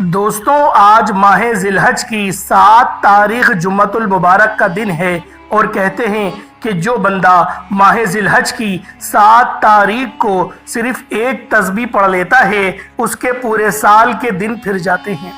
دوستوں، آج ماہ ذی الحج کی 7 تاریخ جمعۃ المبارک کا دن ہے اور کہتے ہیں کہ جو بندہ ماہ ذی الحج کی 7 تاریخ کو صرف ایک تسبیح پڑھ لیتا ہے اس کے پورے سال کے دن پھر جاتے ہیں۔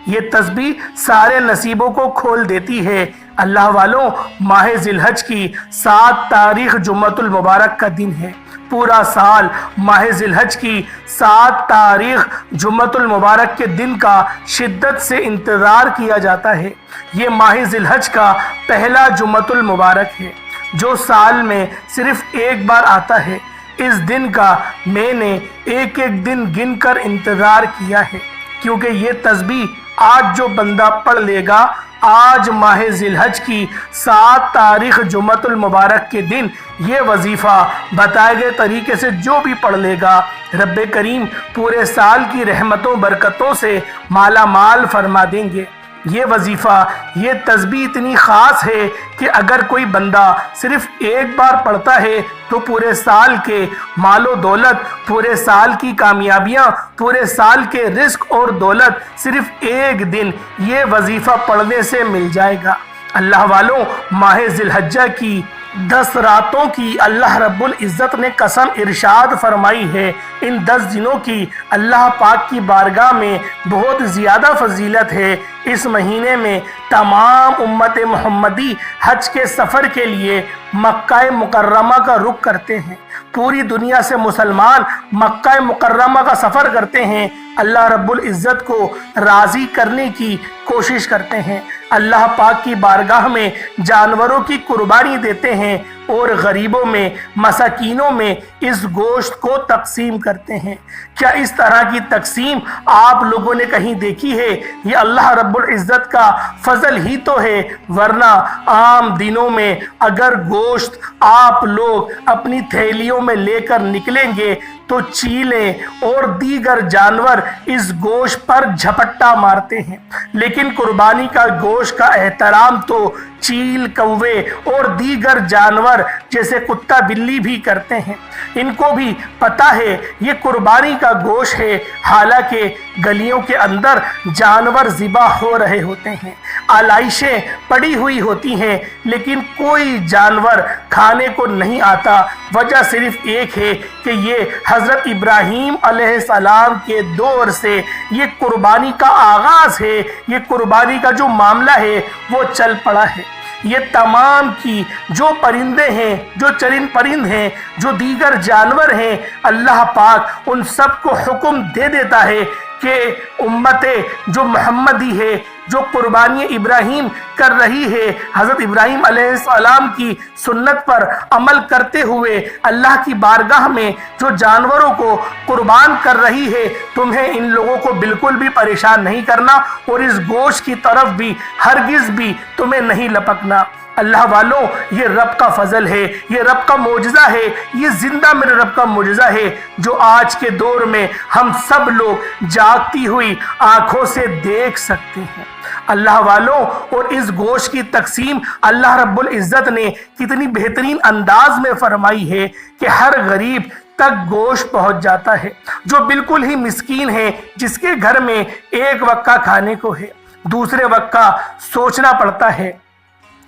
یہ تسبیح سارے نصیبوں کو کھول دیتی ہے۔ اللہ والوں، ماہ ذی الحج کی 7 تاریخ جمعۃ المبارک کا دن ہے۔ پورا سال ماہ ذی الحج کی 7 تاریخ جمعۃ المبارک کے دن کا شدت سے انتظار کیا جاتا ہے۔ یہ ماہ ذی الحج کا پہلا جمعۃ المبارک ہے جو سال میں صرف ایک بار آتا ہے۔ اس دن کا میں نے ایک ایک دن گن کر انتظار کیا ہے، کیونکہ یہ تسبیح آج جو بندہ پڑھ لے گا، آج ماہ ذی الحج کی 7 تاریخ جمعۃ المبارک کے دن یہ وظیفہ بتائے گئے طریقے سے جو بھی پڑھ لے گا، رب کریم پورے سال کی رحمتوں برکتوں سے مالا مال فرما دیں گے۔ یہ وظیفہ، یہ تسبیح اتنی خاص ہے کہ اگر کوئی بندہ صرف ایک بار پڑھتا ہے تو پورے سال کے مال و دولت، پورے سال کی کامیابیاں، پورے سال کے رزق اور دولت صرف ایک دن یہ وظیفہ پڑھنے سے مل جائے گا۔ اللہ والوں، ماہ ذی الحجہ کی 10 راتوں کی اللہ رب العزت نے قسم ارشاد فرمائی ہے۔ ان 10 دنوں کی اللہ پاک کی بارگاہ میں بہت زیادہ فضیلت ہے۔ اس مہینے میں تمام امت محمدی حج کے سفر کے لیے مکہ مکرمہ کا رخ کرتے ہیں۔ پوری دنیا سے مسلمان مکہ مکرمہ کا سفر کرتے ہیں، اللہ رب العزت کو راضی کرنے کی کوشش کرتے ہیں، اللہ پاک کی بارگاہ میں جانوروں کی قربانی دیتے ہیں اور غریبوں میں، مساکینوں میں اس گوشت کو تقسیم کرتے ہیں۔ کیا اس طرح کی تقسیم آپ لوگوں نے کہیں دیکھی ہے؟ یہ اللہ رب العزت کا فضل ہی تو ہے، ورنہ عام دنوں میں اگر گوشت آپ لوگ اپنی تھیلیوں میں لے کر نکلیں گے تو چیلیں اور دیگر جانور اس گوشت پر جھپٹا مارتے ہیں، لیکن قربانی کا گوشت کا احترام تو چیل، کوے اور دیگر جانور جیسے کتا بلی بھی کرتے ہیں۔ ان کو بھی پتہ ہے یہ قربانی کا گوشت ہے، حالانکہ گلیوں کے اندر جانور ذبح ہو رہے ہوتے ہیں، آلائشیں پڑی ہوئی ہوتی ہیں، لیکن کوئی جانور کھانے کو نہیں آتا۔ وجہ صرف ایک ہے کہ یہ حضرت ابراہیم علیہ السلام کے دور سے یہ قربانی کا آغاز ہے، یہ قربانی کا جو معاملہ ہے وہ چل پڑا ہے۔ یہ تمام کی جو پرندے ہیں، جو چرند پرند ہیں، جو دیگر جانور ہیں، اللہ پاک ان سب کو حکم دے دیتا ہے کہ امت جو محمدی ہے، جو قربانی ابراہیم کر رہی ہے، حضرت ابراہیم علیہ السلام کی سنت پر عمل کرتے ہوئے اللہ کی بارگاہ میں جو جانوروں کو قربان کر رہی ہے، تمہیں ان لوگوں کو بالکل بھی پریشان نہیں کرنا اور اس گوشت کی طرف بھی ہرگز بھی تمہیں نہیں لپکنا۔ اللہ والوں، یہ رب کا فضل ہے، یہ رب کا معجزہ ہے، یہ زندہ میرے رب کا معجزہ ہے جو آج کے دور میں ہم سب لوگ جاگتی ہوئی آنکھوں سے دیکھ سکتے ہیں۔ اللہ والوں، اور اس گوشت کی تقسیم اللہ رب العزت نے کتنی بہترین انداز میں فرمائی ہے کہ ہر غریب تک گوشت پہنچ جاتا ہے، جو بالکل ہی مسکین ہے، جس کے گھر میں ایک وقت کا کھانے کو ہے، دوسرے وقت کا سوچنا پڑتا ہے،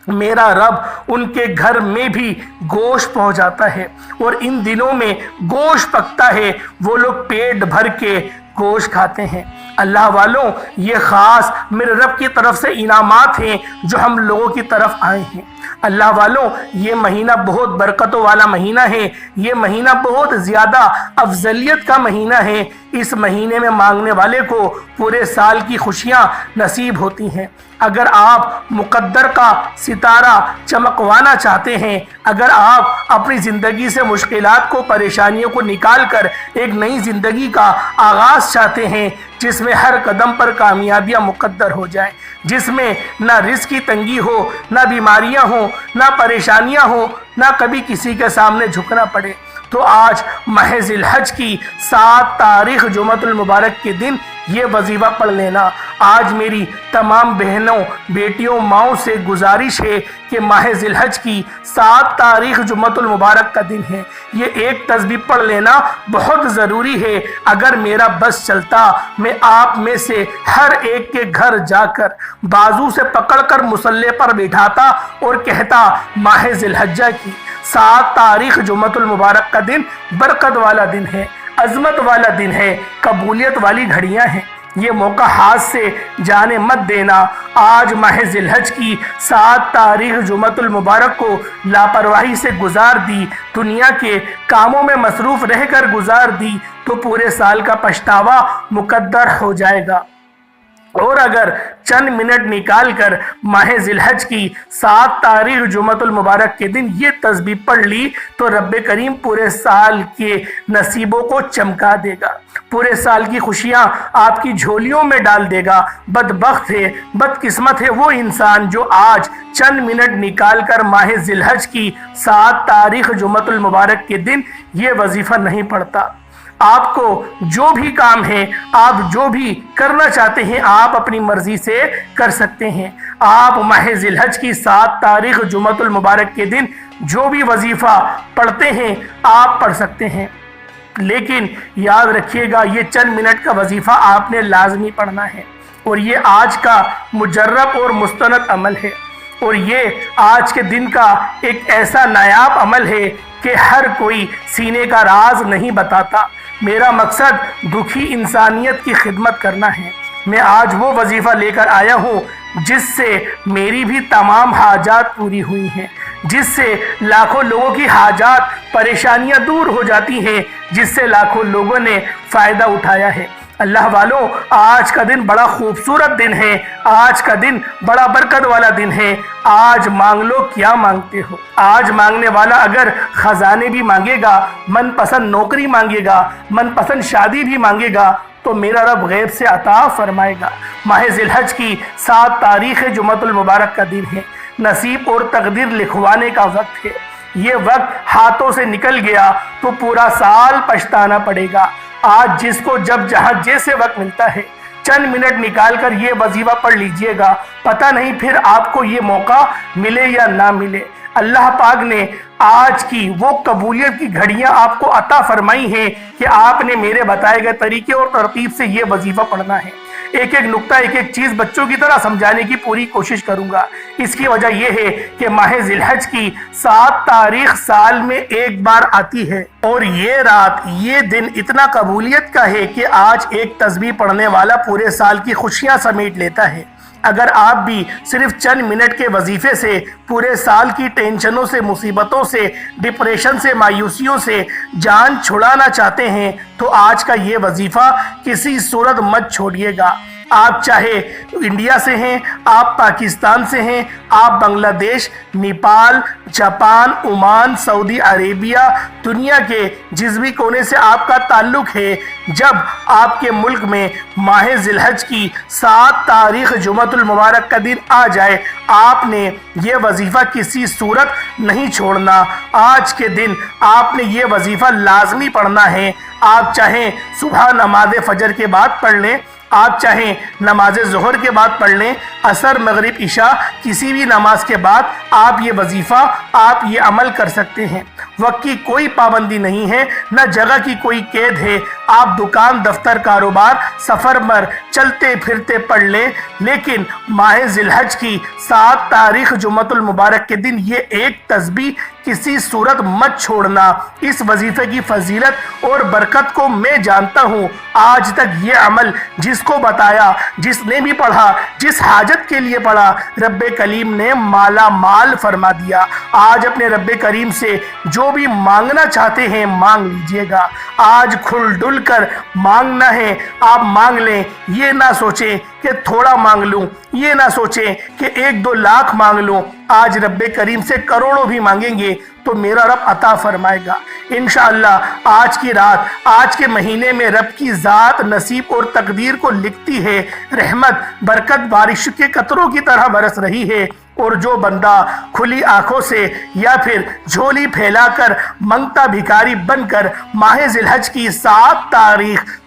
میرا رب ان کے گھر میں بھی گوشت پہنچاتا ہے، اور ان دنوں میں گوشت پکتا ہے، وہ لوگ پیٹ بھر کے گوشت کھاتے ہیں۔ اللہ والوں، یہ خاص میرے رب کی طرف سے انعامات ہیں جو ہم لوگوں کی طرف آئے ہیں۔ اللہ والوں، یہ مہینہ بہت برکتوں والا مہینہ ہے، یہ مہینہ بہت زیادہ افضلیت کا مہینہ ہے۔ اس مہینے میں مانگنے والے کو پورے سال کی خوشیاں نصیب ہوتی ہیں۔ اگر آپ مقدر کا ستارہ چمکوانا چاہتے ہیں، اگر آپ اپنی زندگی سے مشکلات کو، پریشانیوں کو نکال کر ایک نئی زندگی کا آغاز چاہتے ہیں جس میں ہر قدم پر کامیابیاں مقدر ہو جائیں، جس میں نہ رزق کی تنگی ہو، نہ بیماریاں ہوں، نہ پریشانیاں ہوں، نہ کبھی کسی کے سامنے جھکنا پڑے، تو آج ماہ ذی الحج کی 7 تاریخ جمعۃ المبارک کے دن یہ وظیفہ پڑھ لینا۔ آج میری تمام بہنوں بیٹیوں ماؤں سے گزارش ہے کہ ماہ ذی الحج کی 7 تاریخ جمعۃ المبارک کا دن ہے، یہ ایک تسبیح پڑھ لینا بہت ضروری ہے۔ اگر میرا بس چلتا میں آپ میں سے ہر ایک کے گھر جا کر بازو سے پکڑ کر مصلی پر بٹھاتا اور کہتا ماہ ذی الحجہ کی 7 تاریخ جمعۃ المبارک کا دن برکت والا دن ہے، عظمت والا دن ہے، قبولیت والی گھڑیاں ہیں، یہ موقع ہاتھ سے جانے مت دینا۔ آج ماہ ذی الحج کی 7 تاریخ جمعۃ المبارک کو لاپرواہی سے گزار دی، دنیا کے کاموں میں مصروف رہ کر گزار دی تو پورے سال کا پچھتاوا مقدر ہو جائے گا۔ اور اگر چند منٹ نکال کر ماہ ذی الحج کی 7 تاریخ جمعۃ المبارک کے دن یہ تسبیح پڑھ لی تو رب کریم پورے سال کے نصیبوں کو چمکا دے گا، پورے سال کی خوشیاں آپ کی جھولیوں میں ڈال دے گا۔ بدبخت ہے، بدقسمت ہے وہ انسان جو آج چند منٹ نکال کر ماہ ذی الحج کی 7 تاریخ جمعۃ المبارک کے دن یہ وظیفہ نہیں پڑھتا۔ آپ کو جو بھی کام ہے، آپ جو بھی کرنا چاہتے ہیں، آپ اپنی مرضی سے کر سکتے ہیں۔ آپ ماہ ذی الحج کی 7 تاریخ جمعۃ المبارک کے دن جو بھی وظیفہ پڑھتے ہیں آپ پڑھ سکتے ہیں، لیکن یاد رکھیے گا یہ چند منٹ کا وظیفہ آپ نے لازمی پڑھنا ہے، اور یہ آج کا مجرب اور مستند عمل ہے، اور یہ آج کے دن کا ایک ایسا نایاب عمل ہے کہ ہر کوئی سینے کا راز نہیں بتاتا۔ میرا مقصد دکھی انسانیت کی خدمت کرنا ہے۔ میں آج وہ وظیفہ لے کر آیا ہوں جس سے میری بھی تمام حاجات پوری ہوئی ہیں، جس سے لاکھوں لوگوں کی حاجات پریشانیاں دور ہو جاتی ہیں، جس سے لاکھوں لوگوں نے فائدہ اٹھایا ہے۔ اللہ والوں، آج کا دن بڑا خوبصورت دن ہے، آج کا دن بڑا برکت والا دن ہے۔ آج مانگ لو کیا مانگتے ہو۔ آج مانگنے والا اگر خزانے بھی مانگے گا، من پسند نوکری مانگے گا، من پسند شادی بھی مانگے گا تو میرا رب غیب سے عطا فرمائے گا۔ ماہ ذی الحج کی 7 تاریخ جمعۃ المبارک کا دن ہے، نصیب اور تقدیر لکھوانے کا وقت ہے۔ یہ وقت ہاتھوں سے نکل گیا تو پورا سال پچھتانا پڑے گا۔ آج جس کو جب جہاں جیسے وقت ملتا ہے چند منٹ نکال کر یہ وظیفہ پڑھ لیجئے گا، پتہ نہیں پھر آپ کو یہ موقع ملے یا نہ ملے۔ اللہ پاک نے آج کی وہ قبولیت کی گھڑیاں آپ کو عطا فرمائی ہیں کہ آپ نے میرے بتائے گئے طریقے اور ترتیب سے یہ وظیفہ پڑھنا ہے۔ ایک ایک نقطہ، ایک ایک چیز بچوں کی طرح سمجھانے کی پوری کوشش کروں گا۔ اس کی وجہ یہ ہے کہ ماہ ذی الحج کی 7 تاریخ سال میں ایک بار آتی ہے، اور یہ رات، یہ دن اتنا قبولیت کا ہے کہ آج ایک تسبیح پڑھنے والا پورے سال کی خوشیاں سمیٹ لیتا ہے۔ اگر آپ بھی صرف چند منٹ کے وظیفے سے پورے سال کی ٹینشنوں سے، مصیبتوں سے، ڈپریشن سے، مایوسیوں سے جان چھڑانا چاہتے ہیں تو آج کا یہ وظیفہ کسی صورت مت چھوڑیے گا۔ آپ چاہے انڈیا سے ہیں، آپ پاکستان سے ہیں، آپ بنگلہ دیش، نیپال، جاپان، عمان، سعودی عربیہ، دنیا کے جس بھی کونے سے آپ کا تعلق ہے، جب آپ کے ملک میں ماہ ذی الحج کی 7 تاریخ جمعۃ المبارک کا دن آ جائے، آپ نے یہ وظیفہ کسی صورت نہیں چھوڑنا۔ آج کے دن آپ نے یہ وظیفہ لازمی پڑھنا ہے۔ آپ چاہیں صبح نماز فجر کے بعد پڑھ لیں، آپ چاہیں نماز ظہر کے بعد پڑھ لیں، عصر، مغرب، عشاء، کسی بھی نماز کے بعد آپ یہ وظیفہ، آپ یہ عمل کر سکتے ہیں۔ وقت کی کوئی پابندی نہیں ہے، نہ جگہ کی کوئی قید ہے۔ آپ دکان، دفتر، کاروبار، سفر پر چلتے پھرتے پڑھ لیں، لیکن ماہ ذی الحج کی 7 تاریخ جمعۃ المبارک کے دن یہ ایک تسبیح کسی صورت مت چھوڑنا۔ اس وظیفے کی فضیلت اور برکت کو میں جانتا ہوں۔ آج تک یہ عمل جس کو بتایا، جس نے بھی پڑھا، جس حاجت کے لیے پڑھا، رب کریم نے مالا مال فرما دیا۔ آج اپنے رب کریم سے جو بھی مانگنا چاہتے ہیں مانگ لیجئے گا۔ آج کھل ڈل کر مانگنا ہے، آپ مانگ لیں۔ یہ نہ سوچیں کہ تھوڑا مانگ لوں، یہ نہ سوچیں کہ 1-2 لاکھ مانگ لوں۔ آج رب کریم سے کروڑوں بھی مانگیں گے تو میرا رب عطا فرمائے گا انشاءاللہ۔ آج کی رات، آج کے مہینے میں رب کی ذات نصیب اور تقدیر کو لکھتی ہے۔ رحمت، برکت بارش کے قطروں کی طرح برس رہی ہے، اور جو بندہ کھلی آنکھوں سے یا پھر جھولی پھیلا کر منگتا بھکاری بن کر ماہ ذی الحج کی 7 تاریخ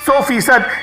100%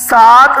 7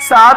7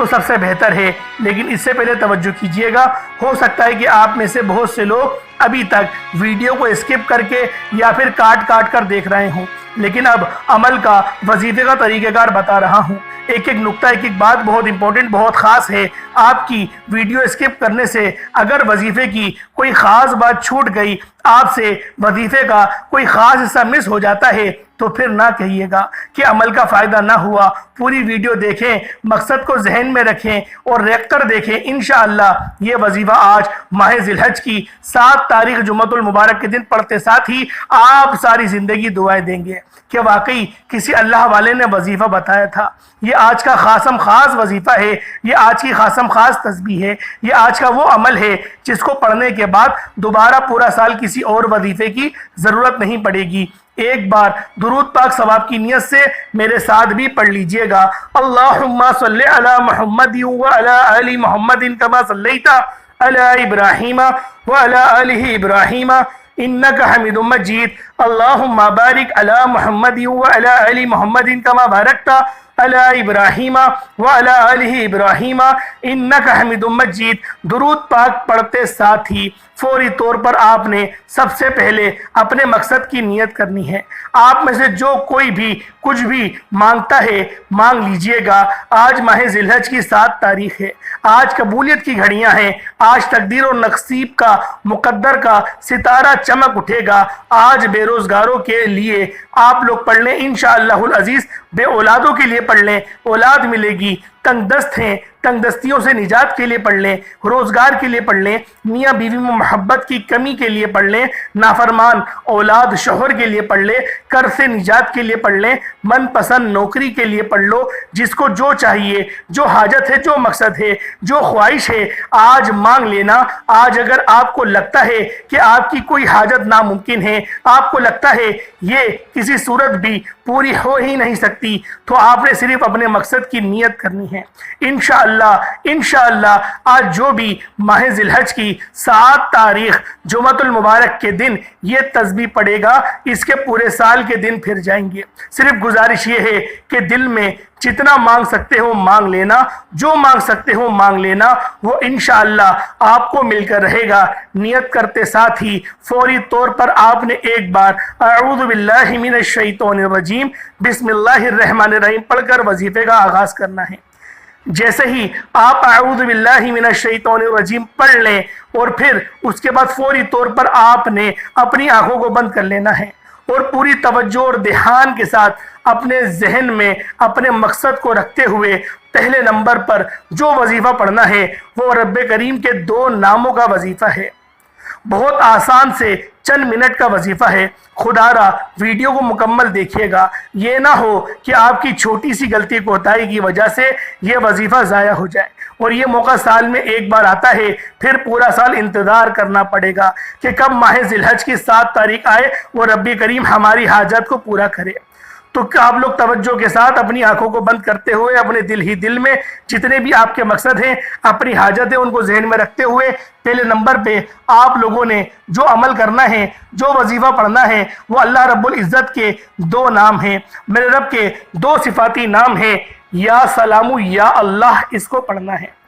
تو سب سے بہتر ہے۔ لیکن اس سے پہلے توجہ کیجئے گا، ہو سکتا ہے کہ آپ میں سے بہت سے لوگ ابھی تک ویڈیو کو اسکپ کر کے یا پھر کاٹ کاٹ کر دیکھ رہے ہوں، لیکن اب عمل کا وظیفے کا طریقہ کار بتا رہا ہوں۔ ایک ایک نقطہ، ایک ایک بات بہت امپورٹنٹ، بہت خاص ہے۔ آپ کی ویڈیو اسکپ کرنے سے اگر وظیفے کی کوئی خاص بات چھوٹ گئی، آپ سے وظیفے کا کوئی خاص حصہ مس ہو جاتا ہے، تو پھر نہ کہیے گا کہ عمل کا فائدہ نہ ہوا۔ پوری ویڈیو دیکھیں، مقصد کو ذہن میں رکھیں اور ریک کر دیکھیں۔ انشاءاللہ یہ وظیفہ آج ماہ ذی الحج کی 7 تاریخ جمعۃ المبارک کے دن پڑھتے ساتھ ہی آپ ساری زندگی دعائیں دیں گے کہ واقعی کسی اللہ والے نے وظیفہ بتایا تھا۔ یہ آج کا خاصم خاص وظیفہ ہے، یہ آج کی خاصم خاص تسبیح ہے، یہ آج کا وہ عمل ہے جس کو پڑھنے کے بعد دوبارہ پورا سال کسی اور وظیفے کی ضرورت نہیں پڑے گی۔ ایک بار درود پاک ثواب کی نیت سے میرے ساتھ بھی پڑھ لیجئے گا۔ اللہم صلی علی محمد وعلی آل محمد کما صلیت علی ابراہیم وعلی آل ابراہیم انک حمید مجید۔ اللہم بارک علی محمد وعلی آل محمد کما بارکت علی ابراہیم وعلی آل ابراہیم انک حمید مجید۔ درود پاک پڑھتے ساتھ ہی فوری طور پر آپ نے سب سے پہلے اپنے مقصد کی نیت کرنی ہے۔ آپ میں سے جو کوئی بھی کچھ بھی مانگتا ہے مانگ لیجئے گا۔ آج ماہ ذی الحج کی 7 تاریخ ہے، آج قبولیت کی گھڑیاں ہیں، آج تقدیر و نصیب کا مقدر کا ستارہ چمک اٹھے گا۔ آج بے روزگاروں کے لیے آپ لوگ پڑھ لیں انشاءاللہ العزیز، بے اولادوں کے لیے پڑھ لیں، اولاد ملے گی۔ تنگ دست ہیں، تنگ دستیوں سے نجات کے لیے پڑھ لیں، روزگار کے لیے پڑھ لیں، میاں بیوی میں محبت کی کمی کے لیے پڑھ لیں، نافرمان اولاد شوہر کے لیے پڑھ لیں، قرض سے نجات کے لیے پڑھ لیں، من پسند نوکری کے لیے پڑھ لو۔ جس کو جو چاہیے، جو حاجت ہے، جو مقصد ہے، جو خواہش ہے، آج مانگ لینا۔ آج اگر آپ کو لگتا ہے کہ آپ کی کوئی حاجت ناممکن ہے، آپ کو لگتا ہے یہ کسی صورت بھی پوری ہو ہی نہیں سکتی، تو آپ نے صرف اپنے مقصد کی نیت کرنی ہے۔ انشاءاللہ آج جو بھی ماہ ذی الحج کی 7 تاریخ جمعۃ المبارک کے دن یہ تسبیح پڑھے گا، اس کے پورے سال کے دن پھر جائیں گے۔ صرف گزارش یہ ہے کہ دل میں جتنا مانگ سکتے ہو مانگ لینا، جو مانگ سکتے ہو مانگ لینا، وہ انشاءاللہ آپ کو مل کر رہے گا۔ نیت کرتے ساتھ ہی فوری طور پر آپ نے ایک بار اعوذ باللہ من الشیطان الرجیم بسم اللہ الرحمن الرحیم پڑھ کر وظیفے کا آغاز کرنا ہے۔ جیسے ہی آپ اعوذ باللہ من الشیطان الرجیم پڑھ لیں اور پھر اس کے بعد فوری طور پر آپ نے اپنی آنکھوں کو بند کر لینا ہے اور پوری توجہ اور دھیان کے ساتھ اپنے ذہن میں اپنے مقصد کو رکھتے ہوئے پہلے نمبر پر جو وظیفہ پڑھنا ہے وہ رب کریم کے 2 ناموں کا وظیفہ ہے۔ بہت آسان سے چند منٹ کا وظیفہ ہے۔ خدا را ویڈیو کو مکمل دیکھیے گا، یہ نہ ہو کہ آپ کی چھوٹی سی غلطی کوتاہی کی وجہ سے یہ وظیفہ ضائع ہو جائے۔ اور یہ موقع سال میں ایک بار آتا ہے، پھر پورا سال انتظار کرنا پڑے گا کہ کب ماہ ذی الحج کی 7 تاریخ آئے اور رب کریم ہماری حاجات کو پورا کرے۔ تو آپ لوگ توجہ کے ساتھ اپنی آنکھوں کو بند کرتے ہوئے اپنے دل ہی دل میں جتنے بھی آپ کے مقصد ہیں، اپنی حاجت ہیں، ان کو ذہن میں رکھتے ہوئے پہلے نمبر پہ آپ لوگوں نے جو عمل کرنا ہے، جو وظیفہ پڑھنا ہے، وہ اللہ رب العزت کے 2 نام ہیں، میرے رب کے 2 صفاتی نام ہیں۔ یا سلام یا اللہ، اس کو پڑھنا ہے۔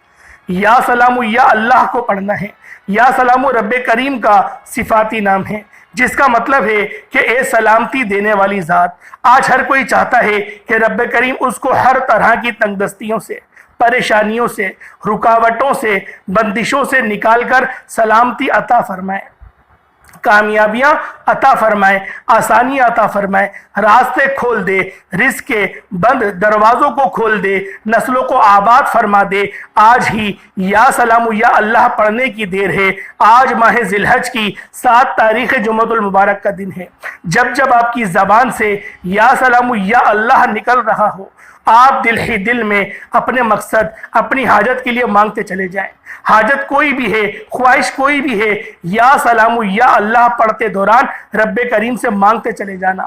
یا سلام یا اللہ کو پڑھنا ہے۔ یا سلام رب کریم کا صفاتی نام ہے، جس کا مطلب ہے کہ اے سلامتی دینے والی ذات۔ آج ہر کوئی چاہتا ہے کہ رب کریم اس کو ہر طرح کی تنگ دستیوں سے، پریشانیوں سے، رکاوٹوں سے، بندشوں سے نکال کر سلامتی عطا فرمائے، کامیابیاں عطا فرمائے، آسانی عطا فرمائے، راستے کھول دے، رزق کے بند دروازوں کو کھول دے، نسلوں کو آباد فرما دے۔ آج ہی یا سلام یا اللہ پڑھنے کی دیر ہے۔ آج ماہ ذی الحج کی 7 تاریخ جمعۃ المبارک کا دن ہے۔ جب جب آپ کی زبان سے یا سلام یا اللہ نکل رہا ہو، آپ دل ہی دل میں اپنے مقصد، اپنی حاجت کے لیے مانگتے چلے جائیں۔ حاجت کوئی بھی ہے، خواہش کوئی بھی ہے، یا سلام یا اللہ پڑھتے دوران رب کریم سے مانگتے چلے جانا۔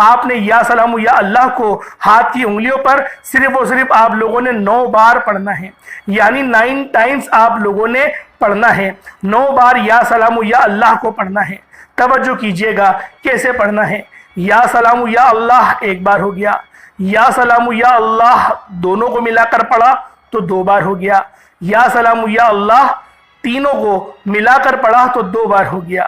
آپ نے یا سلام یا اللہ کو ہاتھ کی انگلیوں پر صرف اور صرف آپ لوگوں نے 9 بار پڑھنا ہے، یعنی 9 ٹائمز آپ لوگوں نے پڑھنا ہے۔ 9 بار یا سلام یا اللہ کو پڑھنا ہے۔ توجہ کیجئے گا کیسے پڑھنا ہے۔ یا سلام یا اللہ ایک بار ہو گیا، یا سلام یا اللہ دونوں کو ملا کر پڑھا تو 2 بار ہو گیا، یا سلام یا اللہ تینوں کو ملا کر پڑھا تو 2 بار ہو گیا،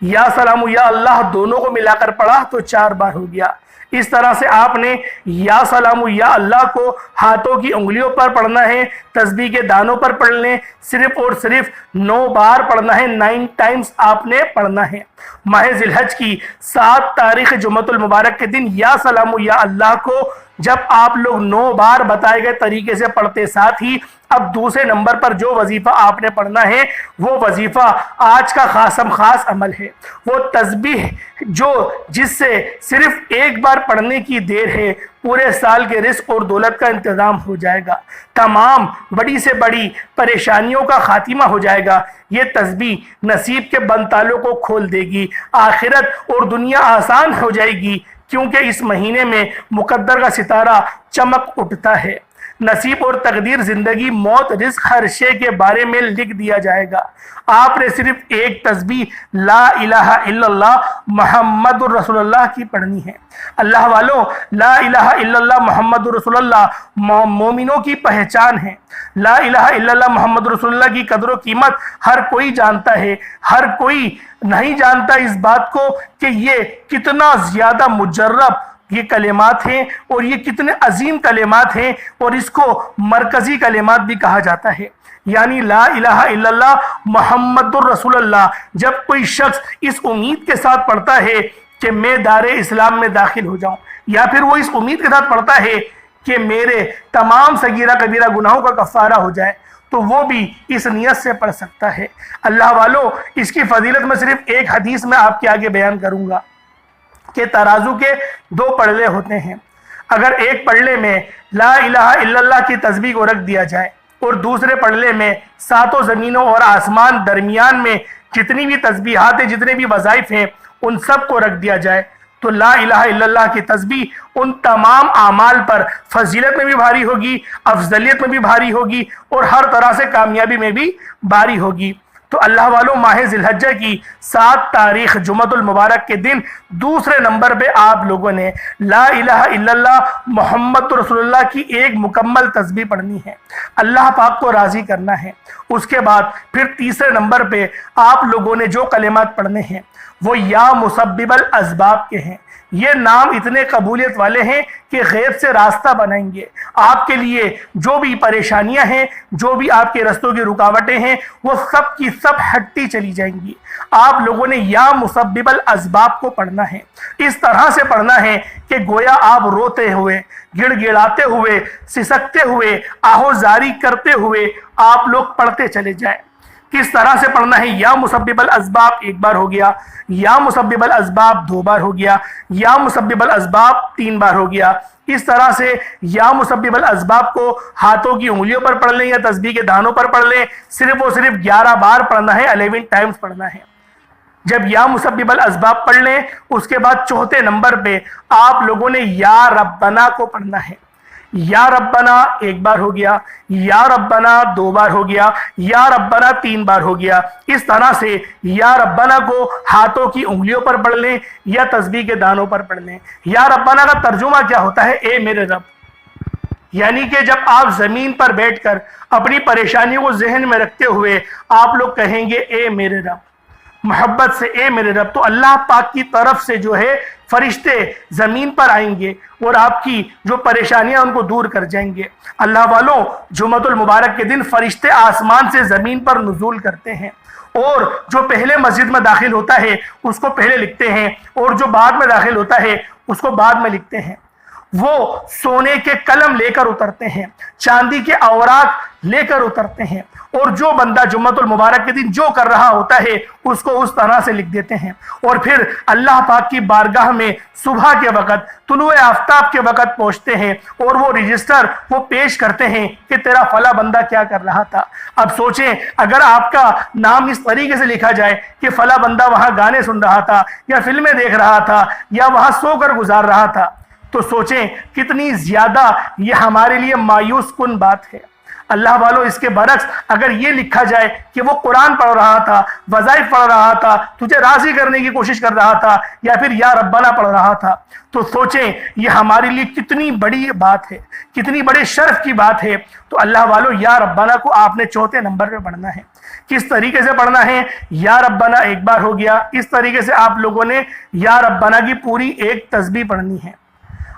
یا سلام یا اللہ دونوں کو ملا کر پڑھا تو 4 بار ہو گیا۔ اس طرح سے آپ نے یا سلام یا اللہ کو ہاتھوں کی انگلیوں پر پڑھنا ہے، تسبیح کے دانوں پر پڑھ لیں، صرف اور صرف 9 بار پڑھنا ہے، 9 ٹائمز آپ نے پڑھنا ہے۔ ماہ ذی الحج کی 7 تاریخ جمعۃ المبارک کے دن یا سلام یا اللہ کو جب آپ لوگ 9 بار بتائے گئے طریقے سے پڑھتے، ساتھ ہی اب دوسرے نمبر پر جو وظیفہ آپ نے پڑھنا ہے وہ وظیفہ آج کا خاص عمل ہے، وہ تسبیح جس سے صرف ایک بار پڑھنے کی دیر ہے، پورے سال کے رزق اور دولت کا انتظام ہو جائے گا، تمام بڑی سے بڑی پریشانیوں کا خاتمہ ہو جائے گا۔ یہ تسبیح نصیب کے بند تالوں کو کھول دے گی، آخرت اور دنیا آسان ہو جائے گی، کیونکہ اس مہینے میں مقدر کا ستارہ چمک اٹھتا ہے۔ نصیب اور تقدیر، زندگی، موت، رزق، ہر شے کے بارے میں لکھ دیا جائے گا۔ آپ نے صرف ایک تسبیح لا الہ الا اللہ محمد الرسول اللہ کی پڑھنی ہے۔ اللہ والوں، لا الہ الا اللہ محمد الرسول اللہ مومنوں کی پہچان ہے۔ لا الہ الا اللہ محمد رسول اللہ کی قدر و قیمت ہر کوئی جانتا ہے، ہر کوئی نہیں جانتا اس بات کو کہ یہ کتنا زیادہ مجرب یہ کلمات ہیں اور یہ کتنے عظیم کلمات ہیں، اور اس کو مرکزی کلمات بھی کہا جاتا ہے۔ یعنی لا الہ الا اللہ محمد الرسول اللہ جب کوئی شخص اس امید کے ساتھ پڑھتا ہے کہ میں دار اسلام میں داخل ہو جاؤں، یا پھر وہ اس امید کے ساتھ پڑھتا ہے کہ میرے تمام صغیرہ کبیرہ گناہوں کا کفارہ ہو جائے، تو وہ بھی اس نیت سے پڑھ سکتا ہے۔ اللہ والوں، اس کی فضیلت میں صرف ایک حدیث میں آپ کے آگے بیان کروں گا کہ ترازو کے 2 پلڑے ہوتے ہیں، اگر ایک پلڑے میں لا الہ الا اللہ کی تسبیح کو رکھ دیا جائے اور دوسرے پلڑے میں 7 زمینوں اور آسمان درمیان میں جتنی بھی تسبیحات ہیں، جتنے بھی وظائف ہیں، ان سب کو رکھ دیا جائے تو لا الہ الا اللہ کی تسبیح ان تمام اعمال پر فضیلت میں بھی بھاری ہوگی، افضلیت میں بھی بھاری ہوگی، اور ہر طرح سے کامیابی میں بھی بھاری ہوگی۔ تو اللہ والوں، ماہ ذی الحجہ کی 7 تاریخ جمعۃ المبارک کے دن دوسرے نمبر پہ آپ لوگوں نے لا الہ الا اللہ محمد رسول اللہ کی ایک مکمل تسبیح پڑھنی ہے، اللہ پاک کو راضی کرنا ہے۔ اس کے بعد پھر تیسرے نمبر پہ آپ لوگوں نے جو کلمات پڑھنے ہیں وہ یا مسبب الاسباب کے ہیں۔ یہ نام اتنے قبولیت والے ہیں کہ غیب سے راستہ بنائیں گے، آپ کے لیے جو بھی پریشانیاں ہیں، جو بھی آپ کے رستوں کی رکاوٹیں ہیں، وہ سب کی سب ہٹتی چلی جائیں گی۔ آپ لوگوں نے یا مسبب الاسباب کو پڑھنا ہے، اس طرح سے پڑھنا ہے کہ گویا آپ روتے ہوئے، گڑ گڑاتے ہوئے، سسکتے ہوئے، آہوزاری کرتے ہوئے آپ لوگ پڑھتے چلے جائیں۔ کس طرح سے پڑھنا ہے؟ یا مسبب الاسباب 1 بار ہو گیا، یا مسبب الاسباب 2 بار ہو گیا، یا مسبب الاسباب 3 بار ہو گیا۔ اس طرح سے یا مسبب الاسباب کو ہاتھوں کی انگلیوں پر پڑھ لیں یا تسبیح کے دانوں پر پڑھ لیں، صرف اور صرف 11 بار پڑھنا ہے، 11 ٹائمز پڑھنا ہے۔ جب یا مسبب الاسباب پڑھ لیں، اس کے بعد چوتھے نمبر پہ آپ لوگوں نے یا ربنا کو پڑھنا ہے۔ یا ربنا 1 بار ہو گیا، یا ربنا 2 بار ہو گیا، یا ربنا 3 بار ہو گیا۔ اس طرح سے یا ربنا کو ہاتھوں کی انگلیوں پر پڑھ لیں یا تسبیح کے دانوں پر پڑھ لیں۔ یا ربنا کا ترجمہ کیا ہوتا ہے؟ اے میرے رب، یعنی کہ جب آپ زمین پر بیٹھ کر اپنی پریشانیوں کو ذہن میں رکھتے ہوئے آپ لوگ کہیں گے اے میرے رب، محبت سے اے میرے رب، تو اللہ پاک کی طرف سے جو ہے فرشتے زمین پر آئیں گے اور آپ کی جو پریشانیاں ان کو دور کر جائیں گے۔ اللہ والوں، جمعۃ المبارک کے دن فرشتے آسمان سے زمین پر نزول کرتے ہیں، اور جو پہلے مسجد میں داخل ہوتا ہے اس کو پہلے لکھتے ہیں، اور جو بعد میں داخل ہوتا ہے اس کو بعد میں لکھتے ہیں۔ وہ سونے کے قلم لے کر اترتے ہیں، چاندی کے اوراق لے کر اترتے ہیں، اور جو بندہ جمعۃ المبارک کے دن جو کر رہا ہوتا ہے اس کو اس طرح سے لکھ دیتے ہیں، اور پھر اللہ پاک کی بارگاہ میں صبح کے وقت، طلوع آفتاب کے وقت پہنچتے ہیں، اور وہ رجسٹر وہ پیش کرتے ہیں کہ تیرا فلاں بندہ کیا کر رہا تھا۔ اب سوچیں اگر آپ کا نام اس طریقے سے لکھا جائے کہ فلاں بندہ وہاں گانے سن رہا تھا، یا فلمیں دیکھ رہا تھا، یا وہاں سو کر گزار رہا تھا، تو سوچیں کتنی زیادہ یہ ہمارے لیے مایوس کن بات ہے۔ اللہ والوں اس کے برعکس اگر یہ لکھا جائے کہ وہ قرآن پڑھ رہا تھا، وظائف پڑھ رہا تھا، تجھے راضی کرنے کی کوشش کر رہا تھا، یا پھر یا ربنا پڑھ رہا تھا، تو سوچیں یہ ہمارے لیے کتنی بڑی بات ہے، کتنی بڑے شرف کی بات ہے۔ تو اللہ والوں یا ربنا کو آپ نے چوتھے نمبر پہ پڑھنا ہے۔ کس طریقے سے پڑھنا ہے؟ یا ربنا ایک بار ہو گیا، اس طریقے سے آپ لوگوں نے یا ربنا کی پوری ایک تسبیح پڑھنی ہے۔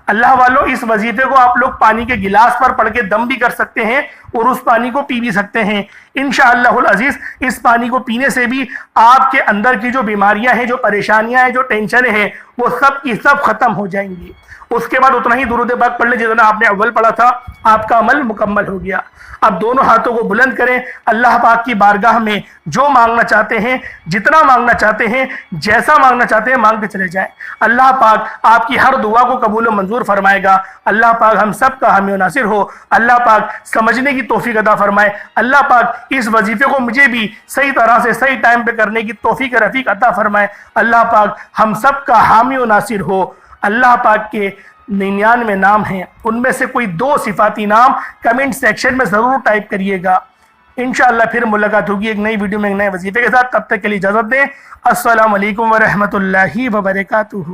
اللہ والوں اس وظیفے کو آپ لوگ پانی کے گلاس پر پڑھ کے دم بھی کر سکتے ہیں اور اس پانی کو پی بھی سکتے ہیں۔ انشاءاللہ العزیز اس پانی کو پینے سے بھی آپ کے اندر کی جو بیماریاں ہیں، جو پریشانیاں ہیں، جو ٹینشنیں ہیں، وہ سب کی سب ختم ہو جائیں گی۔ اس کے بعد اتنا ہی درود پاک پڑھ لیں جتنا آپ نے اول پڑھا تھا، آپ کا عمل مکمل ہو گیا۔ اب دونوں ہاتھوں کو بلند کریں، اللہ پاک کی بارگاہ میں جو مانگنا چاہتے ہیں، جتنا مانگنا چاہتے ہیں، جیسا مانگنا چاہتے ہیں، مانگتے چلے جائیں۔ اللہ پاک آپ کی ہر دعا کو قبول و منظور فرمائے گا۔ اللہ پاک ہم سب کا حامی و ناصر ہو۔ اللہ پاک سمجھنے کی توفیق عطا فرمائے۔ اللہ پاک اس وظیفے کو مجھے بھی صحیح طرح سے صحیح ٹائم پہ کرنے کی توفیق رفیق عطا فرمائے۔ اللہ پاک ہم سب کا حامی و ناصر ہو۔ اللہ پاک کے 99 نام ہیں، ان میں سے کوئی 2 صفاتی نام کمنٹ سیکشن میں ضرور ٹائپ کریے گا۔ انشاءاللہ پھر ملاقات ہوگی ایک نئی ویڈیو میں ایک نئے وظیفے کے ساتھ۔ تب تک کے لیے اجازت دیں۔ السلام علیکم ورحمۃ اللہ وبرکاتہ۔